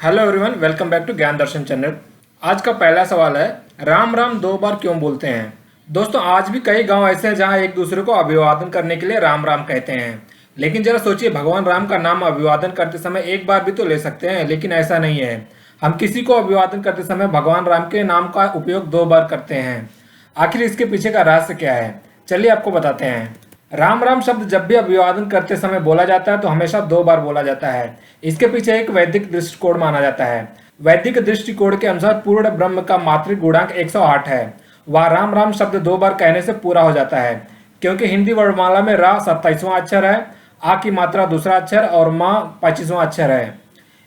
Hello everyone, welcome back to Gyan Darshan channel. आज का पहला सवाल है, राम राम दो बार क्यों बोलते हैं। दोस्तों, आज भी कई गांव ऐसे हैं जहां एक दूसरे को अभिवादन करने के लिए राम राम कहते हैं। लेकिन जरा सोचिए, भगवान राम का नाम अभिवादन करते समय एक बार भी तो ले सकते हैं, लेकिन ऐसा नहीं है। हम किसी को अभिवादन करते समय भगवान राम के नाम का उपयोग दो बार करते हैं। आखिर इसके पीछे का रहस्य क्या है, चलिए आपको बताते हैं। राम राम शब्द जब भी अभिवादन करते समय बोला जाता है तो हमेशा दो बार बोला जाता है। इसके पीछे एक वैदिक दृष्टिकोण माना जाता है। वैदिक दृष्टिकोण के अनुसार पूर्ण ब्रह्म का मात्रिक गुणांक 108 है। वह राम राम शब्द दो बार कहने से पूरा हो जाता है, क्योंकि हिंदी वर्णमाला में रा 27वां अक्षर है, आ की मात्रा दूसरा अक्षर और माँ 25वां अक्षर है।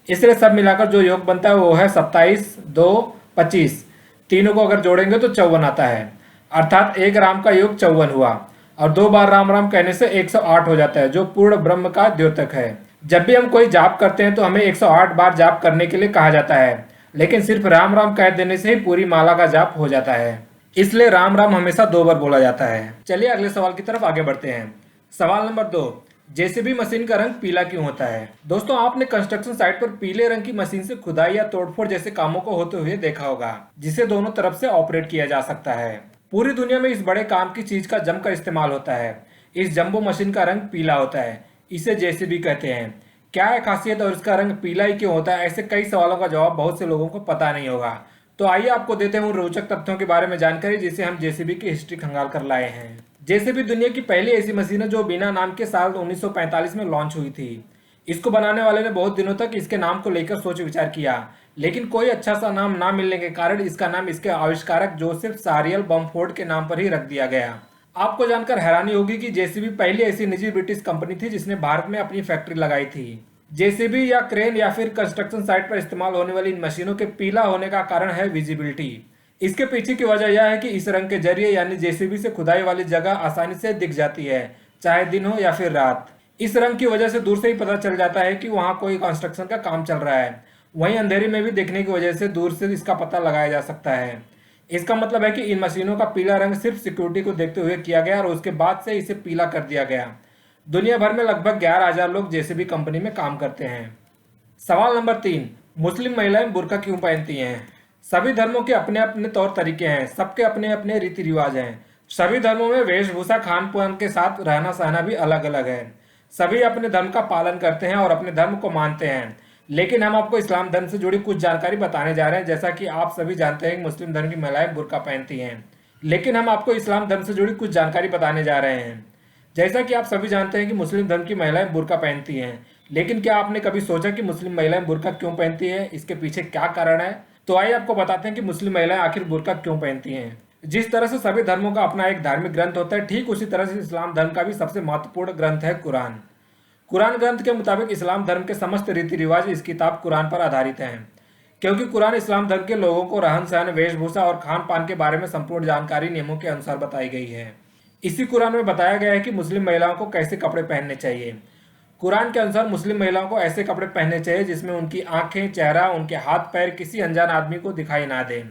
इसलिए सब मिलाकर जो योग बनता है वो है 27, 2, 25। तीनों को अगर जोड़ेंगे तो 54 आता है। अर्थात एक राम का योग 54 हुआ और दो बार राम राम कहने से 108 हो जाता है, जो पूर्ण ब्रह्म का द्योतक है। जब भी हम कोई जाप करते हैं तो हमें 108 बार जाप करने के लिए कहा जाता है, लेकिन सिर्फ राम राम कह देने से ही पूरी माला का जाप हो जाता है। इसलिए राम राम हमेशा दो बार बोला जाता है। चलिए अगले सवाल की तरफ आगे बढ़ते हैं। सवाल नंबर 2, जेसीबी मशीन का रंग पीला क्यों होता है। दोस्तों, आपने कंस्ट्रक्शन साइट पर पीले रंग की मशीन से खुदाई या तोड़फोड़ जैसे कामों को होते हुए देखा होगा, जिसे दोनों तरफ से ऑपरेट किया जा सकता है। पूरी दुनिया में इस बड़े काम की चीज का जमकर इस्तेमाल होता है। इस जंबो मशीन का रंग पीला होता है, इसे जेसीबी कहते हैं। क्या है खासियत और इसका रंग पीला ही क्यों होता है, ऐसे कई सवालों का जवाब बहुत से लोगों को पता नहीं होगा। तो आइए आपको देते हैं उन रोचक तथ्यों के बारे में जानकारी जिसे हम जेसीबी की हिस्ट्री खंगाल कर लाए हैं। जेसीबी दुनिया की पहली ऐसी मशीन है जो बिना नाम के साल 1945 में लॉन्च हुई थी। इसको बनाने वाले ने बहुत दिनों तक इसके नाम को लेकर सोच विचार किया, लेकिन कोई अच्छा सा नाम ना मिलने के कारण इसका नाम इसके आविष्कारक जोसेफ सारियल बमफोर्ड के नाम पर ही रख दिया गया। आपको जानकर हैरानी होगी कि जेसीबी पहली ऐसी निजी ब्रिटिश कंपनी थी जिसने भारत में अपनी फैक्ट्री लगाई थी। जेसीबी या क्रेन या फिर कंस्ट्रक्शन साइट पर इस्तेमाल होने वाली इन मशीनों के पीला होने का कारण है विजिबिलिटी। इसके पीछे की वजह यह है कि इस रंग के जरिए यानी जेसीबी से खुदाई वाली जगह आसानी से दिख जाती है, चाहे दिन हो या फिर रात। इस रंग की वजह से दूर से ही पता चल जाता है कि वहां कोई कंस्ट्रक्शन का काम चल रहा है। वहीं अंधेरे में भी देखने की वजह से दूर से इसका पता लगाया जा सकता है। इसका मतलब है कि इन मशीनों का पीला रंग सिर्फ सिक्योरिटी को देखते हुए किया गया और उसके बाद से इसे पीला कर दिया गया। दुनिया भर में लगभग 11,000 लोग जेसीबी कंपनी में काम करते हैं। सवाल नंबर 3, मुस्लिम महिलाएं बुर्का क्यों पहनती हैं। सभी धर्मों के अपने अपने तौर तरीके हैं, सबके अपने अपने रीति रिवाज हैं। सभी धर्मों में वेशभूषा खान पान के साथ रहना सहना भी अलग अलग है। सभी अपने धर्म का पालन करते हैं और अपने धर्म को मानते हैं। लेकिन हम आपको इस्लाम धर्म से जुड़ी कुछ जानकारी बताने जा रहे हैं। जैसा कि आप सभी जानते हैं कि मुस्लिम धर्म की महिलाएं बुर्का पहनती हैं, लेकिन हम आपको इस्लाम धर्म से जुड़ी कुछ जानकारी बताने जा रहे हैं। जैसा कि आप सभी जानते हैं कि मुस्लिम धर्म की महिलाएं बुर्का पहनती हैं, लेकिन क्या आपने कभी सोचा कि मुस्लिम महिलाएं बुर्का क्यों पहनती हैं, इसके पीछे क्या कारण है। तो आइए आपको बताते हैं कि मुस्लिम महिलाएं आखिर बुर्का क्यों पहनती हैं। जिस तरह से सभी धर्मों का अपना एक धार्मिक ग्रंथ होता है, ठीक उसी तरह से इस्लाम धर्म का भी सबसे महत्वपूर्ण ग्रंथ है कुरान। कुरान ग्रंथ के मुताबिक इस्लाम धर्म के समस्त रीति रिवाज इस किताब कुरान पर आधारित हैं, क्योंकि कुरान इस्लाम धर्म के लोगों को रहन सहन, वेशभूषा और खान पान के बारे में संपूर्ण जानकारी नियमों के अनुसार बताई गई है। इसी कुरान में बताया गया है कि मुस्लिम महिलाओं को कैसे कपड़े पहनने चाहिए। कुरान के अनुसार मुस्लिम महिलाओं को ऐसे कपड़े पहनने चाहिए जिसमें उनकी आंखें, चेहरा, उनके हाथ पैर किसी अनजान आदमी को दिखाई ना दें।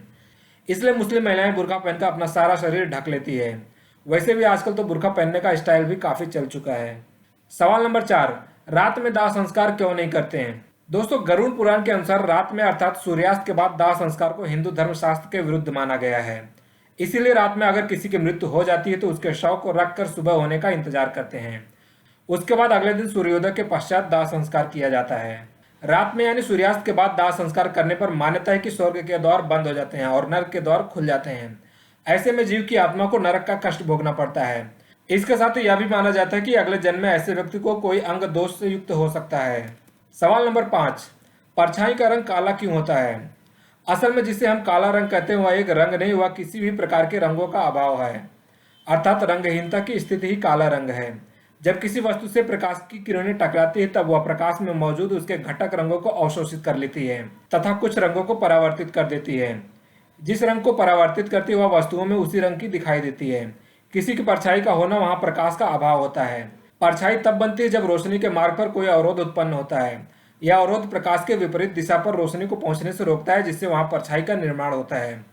इसलिए मुस्लिम महिलाएं बुर्का पहनकर अपना सारा शरीर ढक लेती है। वैसे भी आजकल तो बुर्का पहनने का स्टाइल भी काफी चल चुका है। सवाल नंबर 4, रात में दाह संस्कार क्यों नहीं करते हैं। दोस्तों, गरुड़ पुराण के अनुसार रात में अर्थात सूर्यास्त के बाद दाह संस्कार को हिंदू धर्मशास्त्र के विरुद्ध माना गया है। इसीलिए रात में अगर किसी की मृत्यु हो जाती है तो उसके शव को रखकर सुबह होने का इंतजार करते हैं। उसके बाद अगले दिन सूर्योदय के पश्चात दाह संस्कार किया जाता है। रात में यानी सूर्यास्त के बाद दाह संस्कार करने पर मान्यता है कि स्वर्ग के द्वार बंद हो जाते हैं और नरक के द्वार खुल जाते हैं। ऐसे में जीव की आत्मा को नरक का कष्ट भोगना पड़ता है। इसके साथ ही यह भी माना जाता है कि अगले जन्म में ऐसे व्यक्ति को कोई अंग दोष से युक्त हो सकता है। सवाल नंबर 5, परछाई का रंग काला क्यों होता है। असल में जिसे हम काला रंग कहते हैं वह एक रंग नहीं, वह किसी भी प्रकार के रंगों का अभाव है, अर्थात रंगहीनता की स्थिति ही काला रंग है। जब किसी वस्तु से प्रकाश की किरणें टकराती है तब वह प्रकाश में मौजूद उसके घटक रंगों को अवशोषित कर लेती है तथा कुछ रंगों को परावर्तित कर देती है। जिस रंग को परावर्तित करती है वह वस्तुओं में उसी रंग की दिखाई देती है। किसी की परछाई का होना वहां प्रकाश का अभाव होता है। परछाई तब बनती है जब रोशनी के मार्ग पर कोई अवरोध उत्पन्न होता है। यह अवरोध प्रकाश के विपरीत दिशा पर रोशनी को पहुंचने से रोकता है, जिससे वहां परछाई का निर्माण होता है।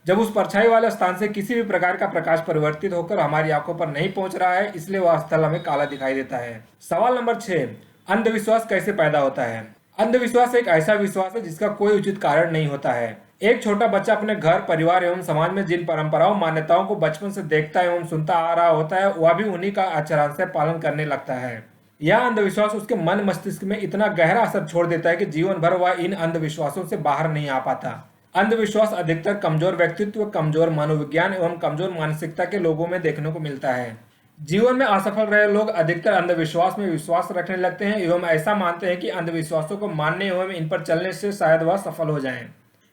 जब उस परछाई वाले स्थान से किसी भी प्रकार का प्रकाश परिवर्तित होकर हमारी आंखों पर नहीं पहुंच रहा है, इसलिए वह स्थल हमें काला दिखाई देता है। सवाल नंबर 6, अंधविश्वास कैसे पैदा होता है। अंधविश्वास एक ऐसा विश्वास है जिसका कोई उचित कारण नहीं होता है। एक छोटा बच्चा अपने घर, परिवार एवं समाज में जिन परंपराओं, मान्यताओं को बचपन से देखता एवं सुनता आ रहा होता है, वह भी उन्हीं का आचरण से पालन करने लगता है। यह अंधविश्वास उसके मन मस्तिष्क में इतना गहरा असर छोड़ देता है कि जीवन भर वह इन अंधविश्वासों से बाहर नहीं आ पाता। अंधविश्वास अधिकतर कमजोर व्यक्तित्व, कमजोर मनोविज्ञान एवं कमजोर मानसिकता के लोगों में देखने को मिलता है। जीवन में असफल रहे लोग अधिकतर अंधविश्वास में विश्वास रखने लगते हैं एवं ऐसा मानते हैं कि अंधविश्वासों को मानने एवं इन पर चलने से शायद वह सफल हो जाएं।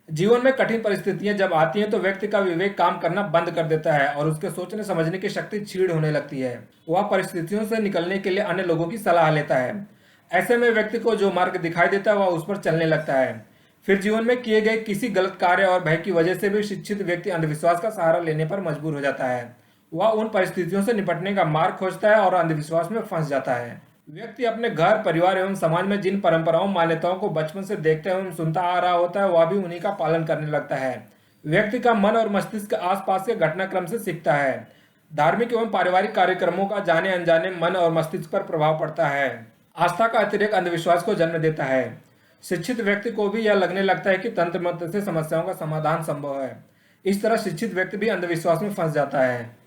जीवन में कठिन परिस्थितियां जब आती हैं तो व्यक्ति का विवेक काम करना बंद कर देता है और उसके सोचने समझने की शक्ति क्षीण होने लगती है। वह परिस्थितियों से निकलने के लिए अन्य लोगों की सलाह लेता है। ऐसे में व्यक्ति को जो मार्ग दिखाई देता है वह उस पर चलने लगता है। फिर जीवन में किए गए किसी गलत कार्य और भय की वजह से भी शिक्षित व्यक्ति अंधविश्वास का सहारा लेने पर मजबूर हो जाता है। वह उन परिस्थितियों से निपटने का मार्ग खोजता है और अंधविश्वास में फंस जाता है। व्यक्ति अपने घर, परिवार एवं समाज में जिन परंपराओं, मान्यताओं को बचपन से देखते एवं सुनता आ रहा होता है, वह भी उन्हीं का पालन करने लगता है। व्यक्ति का मन और मस्तिष्क आसपास के घटनाक्रम से सीखता है। धार्मिक एवं पारिवारिक कार्यक्रमों का जाने अनजाने मन और मस्तिष्क पर प्रभाव पड़ता है। आस्था का अतिरेक अंधविश्वास को जन्म देता है। शिक्षित व्यक्ति को भी यह लगने लगता है कि तंत्र मंत्र से समस्याओं का समाधान संभव है। इस तरह शिक्षित व्यक्ति भी अंधविश्वास में फंस जाता है।